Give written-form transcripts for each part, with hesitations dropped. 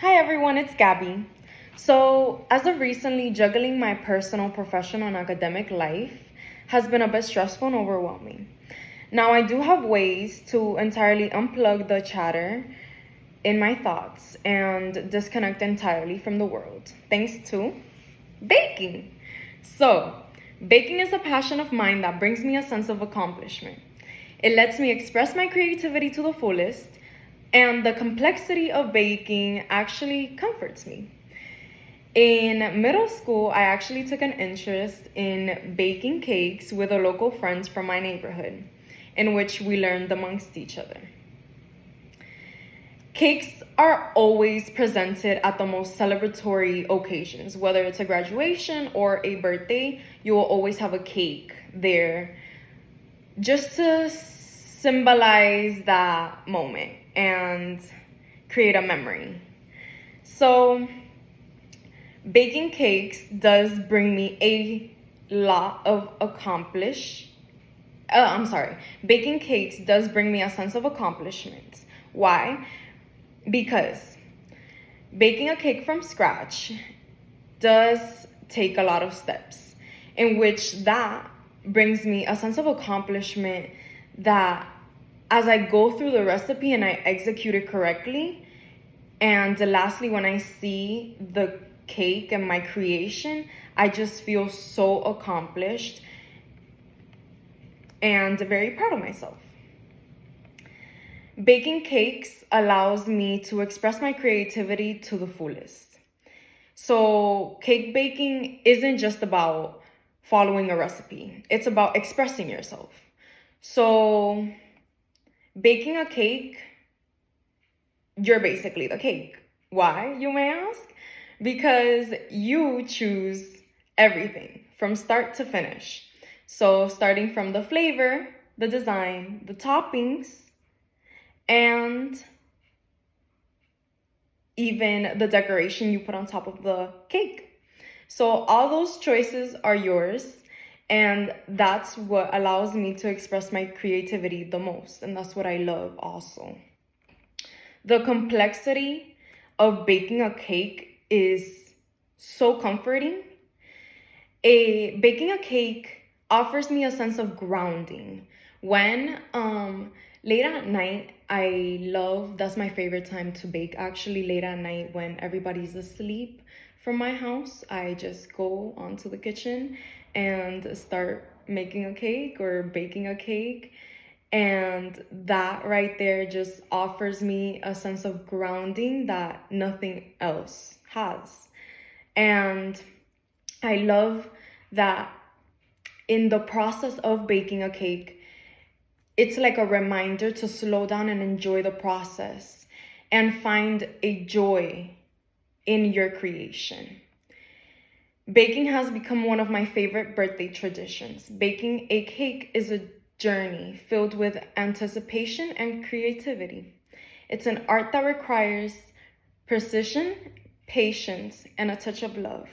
Hi everyone, it's Gabby. So, as of recently, juggling my personal, professional, and academic life has been a bit stressful and overwhelming. Now, I do have ways to entirely unplug the chatter in my thoughts and disconnect entirely from the world, thanks to baking. So, baking is a passion of mine that brings me a sense of accomplishment. It lets me express my creativity to the fullest, and the complexity of baking actually comforts me. In middle school, I actually took an interest in baking cakes with a local friends from my neighborhood, in which we learned amongst each other. Cakes are always presented at the most celebratory occasions, whether it's a graduation or a birthday, you will always have a cake there just to symbolize that moment and create a memory. So, baking cakes does bring me a lot of baking cakes does bring me a sense of accomplishment. Why? Because baking a cake from scratch does take a lot of steps, in which that brings me a sense of accomplishment that as I go through the recipe and I execute it correctly, and lastly, when I see the cake and my creation, I just feel so accomplished and very proud of myself. Baking cakes allows me to express my creativity to the fullest. So, cake baking isn't just about following a recipe, it's about expressing yourself. So, baking a cake, you're basically the cake. Why, you may ask? Because you choose everything from start to finish. So, starting from the flavor, the design, the toppings, and even the decoration you put on top of the cake. So, all those choices are yours. And that's what allows me to express my creativity the most. And that's what I love also. The complexity of baking a cake is so comforting. Baking a cake offers me a sense of grounding. When late at night, that's my favorite time to bake. Actually, late at night when everybody's asleep from my house, I just go onto the kitchen and start making a cake or baking a cake. And that right there just offers me a sense of grounding that nothing else has. And I love that in the process of baking a cake, it's like a reminder to slow down and enjoy the process and find a joy in your creation. Baking has become one of my favorite birthday traditions. Baking a cake is a journey filled with anticipation and creativity. It's an art that requires precision, patience, and a touch of love.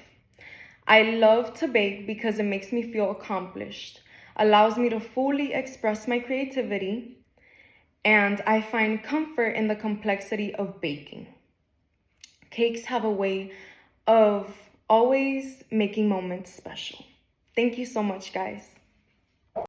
I love to bake because it makes me feel accomplished, allows me to fully express my creativity, and I find comfort in the complexity of baking. Cakes have a way of always making moments special. Thank you so much, guys.